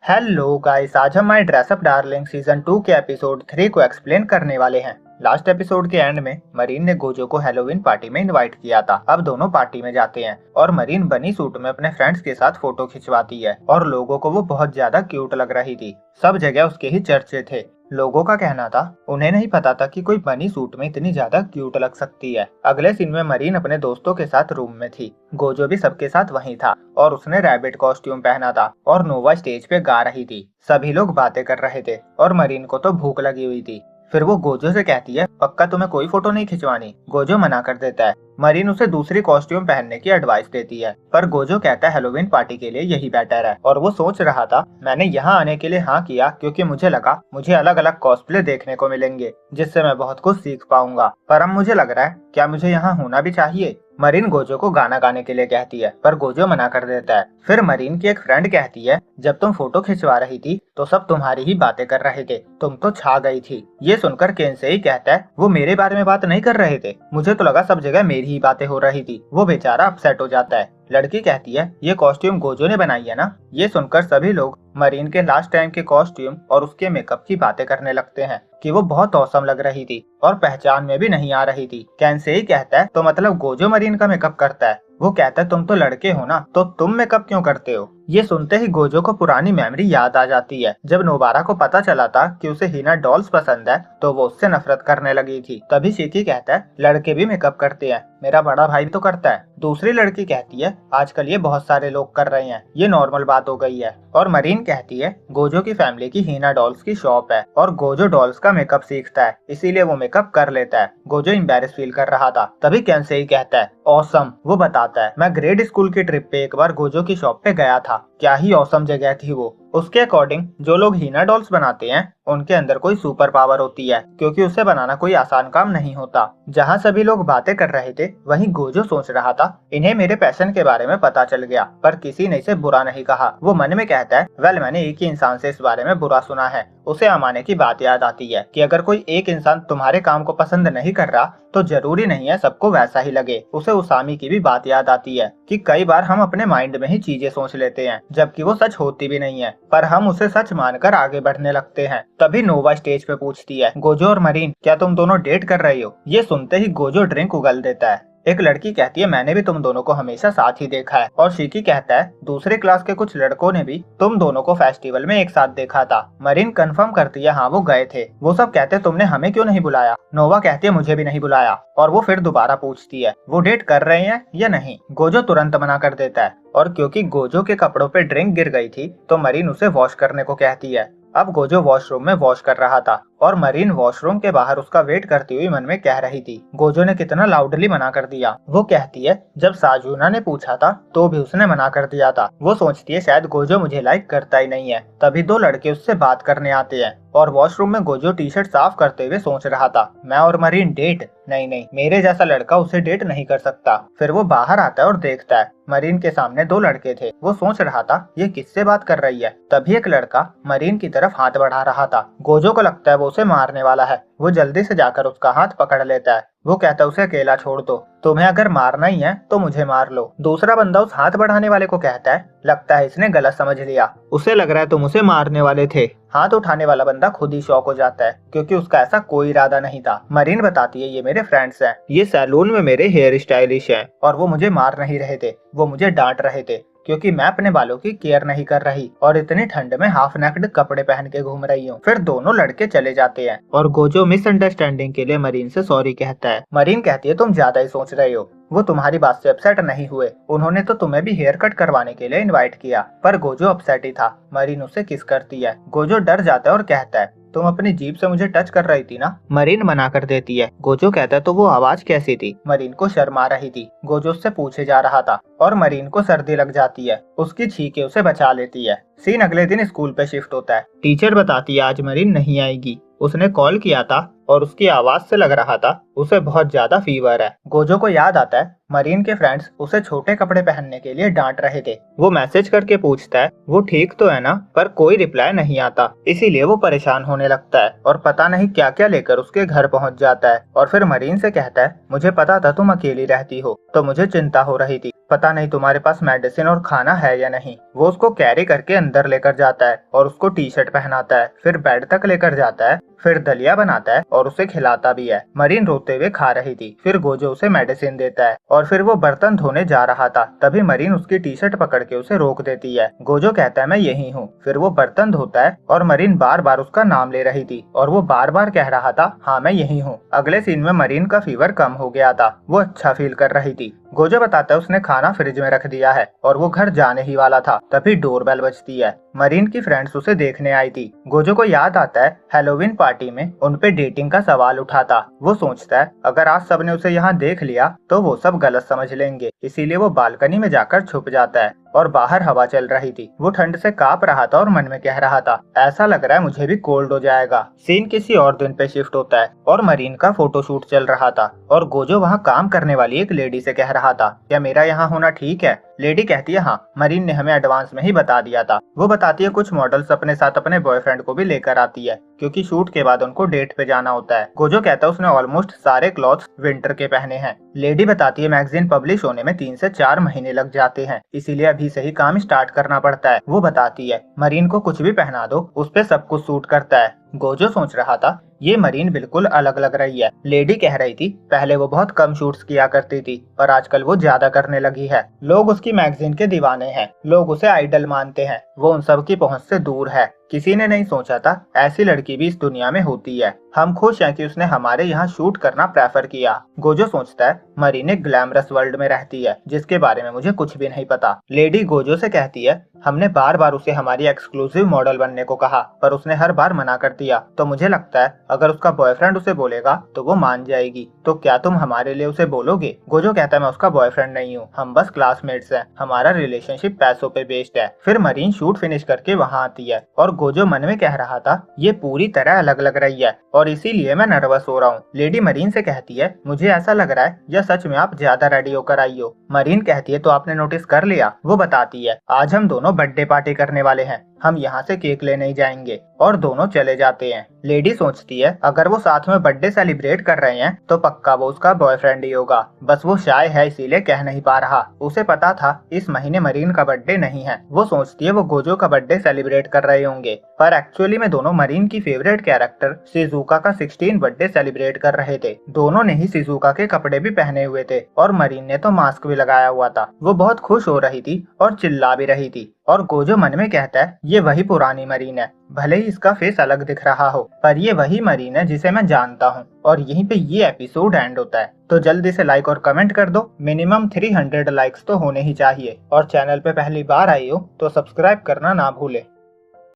Hello guys, आज हम my dress up darling season 2 के एपिसोड 3 को एक्सप्लेन करने वाले हैं। लास्ट एपिसोड के एंड में मरीन ने गोजो को हैलोवीन पार्टी में इनवाइट किया था। अब दोनों पार्टी में जाते हैं और मरीन बनी सूट में अपने फ्रेंड्स के साथ फोटो खिंचवाती है और लोगों को वो बहुत ज्यादा क्यूट लग रही थी। सब जगह उसके ही चर्चे थे। लोगों का कहना था उन्हें नहीं पता था कि कोई बनी सूट में इतनी ज्यादा क्यूट लग सकती है। अगले सीन में मरीन अपने दोस्तों के साथ रूम में थी। गोजो भी सबके साथ वहीं था और उसने रैबिट कॉस्ट्यूम पहना था और नोवा स्टेज पे गा रही थी। सभी लोग बातें कर रहे थे और मरीन को तो भूख लगी हुई थी। फिर वो गोजो से कहती है, पक्का तुम्हें कोई फोटो नहीं खिंचवानी? गोजो मना कर देता है। मरीन उसे दूसरी कॉस्ट्यूम पहनने की एडवाइस देती है, पर गोजो कहता है हेलोवीन पार्टी के लिए यही बेटर है। और वो सोच रहा था, मैंने यहाँ आने के लिए हाँ किया क्योंकि मुझे लगा मुझे अलग अलग कॉस्प्ले देखने को मिलेंगे जिससे मैं बहुत कुछ सीख पाऊंगा। पर अब मुझे लग रहा है क्या मुझे यहाँ होना भी चाहिए? मरीन गोजो को गाना गाने के लिए कहती है, पर गोजो मना कर देता है। फिर मरीन की एक फ्रेंड कहती है, जब तुम फोटो खिंचवा रही थी तो सब तुम्हारी ही बातें कर रहे थे, तुम तो छा गई थी। ये सुनकर केंसेई कहता है, वो मेरे बारे में बात नहीं कर रहे थे, मुझे तो लगा सब जगह मेरी ही बातें हो रही थी। वो बेचारा अपसेट हो जाता है। लड़की कहती है, ये कॉस्ट्यूम गोजो ने बनाई है ना? ये सुनकर सभी लोग मरीन के लास्ट टाइम के कॉस्ट्यूम और उसके मेकअप की बातें करने लगते हैं कि वो बहुत औसम लग रही थी और पहचान में भी नहीं आ रही थी। केंसेई कहता है, तो मतलब गोजो मरीन का मेकअप करता है? वो कहता है, तुम तो लड़के हो ना, तो तुम मेकअप क्यों करते हो? ये सुनते ही गोजो को पुरानी मेमोरी याद आ जाती है। जब नोबारा को पता चला था कि उसे हीना डॉल्स पसंद है तो वो उससे नफरत करने लगी थी। तभी शिकी कहता है, लड़के भी मेकअप करते हैं, मेरा बड़ा भाई भी तो करता है। दूसरी लड़की कहती है, आजकल ये बहुत सारे लोग कर रहे हैं, ये नॉर्मल बात हो गई है। और मरीन कहती है, गोजो की फैमिली की हीना डॉल्स की शॉप है और गोजो डॉल्स का मेकअप सीखता है, इसीलिए वो मेकअप कर लेता है। गोजो एम्बैरेस फील कर रहा था। तभी केंसेई कहता है, ऑसम। वो बताता है, मैं ग्रेड स्कूल की ट्रिप पे एक बार गोजो की शॉप पे गया था, क्या ही औसम जगह थी वो। उसके अकॉर्डिंग जो लोग हीना डॉल्स बनाते हैं उनके अंदर कोई सुपर पावर होती है, क्योंकि उसे बनाना कोई आसान काम नहीं होता। जहाँ सभी लोग बातें कर रहे थे वहीं गोजो सोच रहा था, इन्हें मेरे पैशन के बारे में पता चल गया पर किसी ने इसे बुरा नहीं कहा। वो मन में कहता है, वेल मैंने एक ही इंसान से इस बारे में बुरा सुना है। उसे अमाने की बात याद आती है कि अगर कोई एक इंसान तुम्हारे काम को पसंद नहीं कर रहा तो जरूरी नहीं है सबको वैसा ही लगे। उसे उसामी की भी बात याद आती है कि कई बार हम अपने माइंड में ही चीजें सोच लेते हैं जबकि वो सच होती भी नहीं है, पर हम उसे सच मानकर आगे बढ़ने लगते हैं। तभी नोवा स्टेज पे पूछती है, गोजो और मरीन क्या तुम दोनों डेट कर रही हो? ये सुनते ही गोजो ड्रिंक उगल देता है। एक लड़की कहती है, मैंने भी तुम दोनों को हमेशा साथ ही देखा है। और शिकी कहता है, दूसरे क्लास के कुछ लड़कों ने भी तुम दोनों को फेस्टिवल में एक साथ देखा था। मरीन कंफर्म करती है, हाँ वो गए थे। वो सब कहते हैं, तुमने हमें क्यों नहीं बुलाया? नोवा कहती है, मुझे भी नहीं बुलाया। और वो फिर दोबारा पूछती है, वो डेट कर रहे हैं या नहीं? गोजो तुरंत मना कर देता है और क्योंकि गोजो के कपड़ों पे ड्रिंक गिर गई थी तो मरीन उसे वॉश करने को कहती है। अब गोजो वॉशरूम में वॉश कर रहा था और मरीन वॉशरूम के बाहर उसका वेट करती हुई मन में कह रही थी, गोजो ने कितना लाउडली मना कर दिया। वो कहती है, जब साजुना ने पूछा था तो भी उसने मना कर दिया था। वो सोचती है शायद गोजो मुझे लाइक करता ही नहीं है। तभी दो लड़के उससे बात करने आते हैं और वॉशरूम में गोजो टी शर्ट साफ करते हुए सोच रहा था, मैं और मरीन डेट? नहीं, मेरे जैसा लड़का उसे डेट नहीं कर सकता। फिर वो बाहर आता है और देखता है मरीन के सामने दो लड़के थे। वो सोच रहा था, ये किससे बात कर रही है? तभी एक लड़का मरीन की तरफ हाथ बढ़ा रहा था। गोजो को लगता है वो उसे मारने वाला है। वो जल्दी से जाकर उसका हाथ पकड़ लेता है। वो कहता है, उसे अकेला छोड़ दो, तुम्हें अगर मारना ही है तो मुझे मार लो। दूसरा बंदा उस हाथ बढ़ाने वाले को कहता है, लगता है इसने गलत समझ लिया, उसे लग रहा है तुम उसे मारने वाले थे। हाथ उठाने वाला बंदा खुद ही शॉक हो जाता है क्योंकि उसका ऐसा कोई इरादा नहीं था। मरीन बताती है, ये मेरे फ्रेंड्स हैं, ये सैलून में मेरे हेयर स्टाइलिश हैं और वो मुझे मार नहीं रहे थे, वो मुझे डांट रहे थे क्योंकि मैं अपने बालों की केयर नहीं कर रही और इतनी ठंड में हाफ नेक्ड कपड़े पहन के घूम रही हूँ। फिर दोनों लड़के चले जाते हैं और गोजो मिसअंडरस्टैंडिंग के लिए मरीन से सॉरी कहता है। मरीन कहती है, तुम ज्यादा ही सोच रहे हो, वो तुम्हारी बात से अपसेट नहीं हुए, उन्होंने तो तुम्हें भी हेयर कट करवाने के लिए इनवाइट किया। पर गोजो अपसेट ही था। मरीन उसे किस करती है। गोजो डर जाता है और कहता है, तुम अपनी जीभ से मुझे टच कर रही थी ना? मरीन मना कर देती है। गोजो कहता है, तो वो आवाज कैसी थी? मरीन को शर्म आ रही थी। गोजो उससे पूछे जा रहा था और मरीन को सर्दी लग जाती है। उसकी छींके उसे बचा लेती है। सीन अगले दिन स्कूल पे शिफ्ट होता है। टीचर बताती है, आज मरीन नहीं आएगी, उसने कॉल किया था और उसकी आवाज से लग रहा था उसे बहुत ज्यादा फीवर है। गोजो को याद आता है मरीन के फ्रेंड्स उसे छोटे कपड़े पहनने के लिए डांट रहे थे। वो मैसेज करके पूछता है, वो ठीक तो है ना? पर कोई रिप्लाई नहीं आता, इसीलिए वो परेशान होने लगता है और पता नहीं क्या क्या लेकर उसके घर पहुंच जाता है। और फिर मरीन से कहता है, मुझे पता था तुम अकेली रहती हो तो मुझे चिंता हो रही थी, पता नहीं तुम्हारे पास मेडिसिन और खाना है या नहीं। वो उसको कैरी करके अंदर लेकर जाता है और उसको टी शर्ट पहनाता है, फिर बेड तक लेकर जाता है, फिर दलिया बनाता है और उसे खिलाता भी है। मरीन रोते हुए खा रही थी। फिर गोजो उसे मेडिसिन देता है और फिर वो बर्तन धोने जा रहा था, तभी मरीन उसकी टी शर्ट पकड़ के उसे रोक देती है। गोजो कहता है मैं यही हूँ। फिर वो बर्तन धोता है और मरीन बार बार उसका नाम ले रही थी और वो बार बार कह रहा था हाँ मैं यही हूँ। अगले सीन में मरीन का फीवर कम हो गया था, वो अच्छा फील कर रही थी। गोजो बताता है उसने खाना फ्रिज में रख दिया है और वो घर जाने ही वाला था, तभी डोरबेल बजती है। मरीन की फ्रेंड्स उसे देखने आई थी। गोजो को याद आता है हैलोवीन पार्टी में उनपे डेटिंग का सवाल उठा था। वो सोचता है अगर आज सबने उसे यहाँ देख लिया तो वो सब गलत समझ लेंगे, इसीलिए वो बालकनी में जाकर छुप जाता है और बाहर हवा चल रही थी। वो ठंड से कांप रहा था और मन में कह रहा था ऐसा लग रहा है मुझे भी कोल्ड हो जाएगा। सीन किसी और दिन पे शिफ्ट होता है और मरीन का फोटोशूट चल रहा था और गोजो वहाँ काम करने वाली एक लेडी से कह रहा था क्या मेरा यहाँ होना ठीक है। लेडी कहती है हाँ, मरीन ने हमें एडवांस में ही बता दिया था। वो बताती है कुछ मॉडल्स अपने साथ अपने बॉयफ्रेंड को भी लेकर आती है क्योंकि शूट के बाद उनको डेट पे जाना होता है। गोजो कहता है उसने ऑलमोस्ट सारे क्लॉथ्स विंटर के पहने हैं। लेडी बताती है मैगजीन पब्लिश होने में 3 से 4 महीने लग जाते हैं, इसीलिए अभी से ही काम स्टार्ट करना पड़ता है। वो बताती है मरीन को कुछ भी पहना दो उस पे सब कुछ सूट करता है। गोजो सोच रहा था ये मरीन बिल्कुल अलग लग रही है। लेडी कह रही थी पहले वो बहुत कम शूट्स किया करती थी पर आजकल वो ज्यादा करने लगी है। लोग उसकी मैगजीन के दीवाने हैं, लोग उसे आइडल मानते हैं। वो उन सब की पहुंच से दूर है। किसी ने नहीं सोचा था ऐसी लड़की भी इस दुनिया में होती है। हम खुश हैं कि उसने हमारे यहाँ शूट करना प्रेफर किया। गोजो सोचता है मरीन एक ग्लैमरस वर्ल्ड में रहती है जिसके बारे में मुझे कुछ भी नहीं पता। लेडी गोजो से कहती है हमने बार बार उसे हमारी एक्सक्लूसिव मॉडल बनने को कहा पर उसने हर बार मना कर दिया, तो मुझे लगता है अगर उसका बॉयफ्रेंड उसे बोलेगा तो वो मान जाएगी। तो क्या तुम हमारे लिए उसे बोलोगे। गोजो कहता है मैं उसका बॉयफ्रेंड नहीं हूँ, हम बस क्लासमेट्स हैं, हमारा रिलेशनशिप पैसों पे बेस्ड है। फिर मरीन शूट फिनिश करके वहाँ आती है और गोजो मन में कह रहा था ये पूरी तरह अलग लग रही है और इसीलिए मैं नर्वस हो रहा हूँ। लेडी मरीन से कहती है मुझे ऐसा लग रहा है या सच में आप ज्यादा रेडी होकर आई हो। मरीन कहती है तो आपने नोटिस कर लिया। वो बताती है आज हम दोनों बर्थडे पार्टी करने वाले हैं, हम यहाँ से केक लेने ही जाएंगे और दोनों चले जाते हैं। लेडी सोचती है अगर वो साथ में बर्थडे सेलिब्रेट कर रहे हैं तो पक्का वो उसका बॉयफ्रेंड ही होगा, बस वो शाय है इसीलिए कह नहीं पा रहा। उसे पता था इस महीने मरीन का बर्थडे नहीं है। वो सोचती है वो गोजो का बर्थडे सेलिब्रेट कर रहे होंगे पर एक्चुअली में दोनों मरीन की फेवरेट कैरेक्टर शिजुका का 16 बर्थडे सेलिब्रेट कर रहे थे। दोनों ने ही शिजुका के कपड़े भी पहने हुए थे और मरीन ने तो मास्क भी लगाया हुआ था। वो बहुत खुश हो रही थी और चिल्ला भी रही थी और गोजो मन में कहता है ये वही पुरानी मरीन है, भले ही इसका फेस अलग दिख रहा हो पर ये वही मरीन है जिसे मैं जानता हूँ। और यहीं पे ये एपिसोड एंड होता है। तो जल्दी से लाइक और कमेंट कर दो, मिनिमम 300 लाइक्स तो होने ही चाहिए और चैनल पे पहली बार आई हो तो सब्सक्राइब करना ना भूले।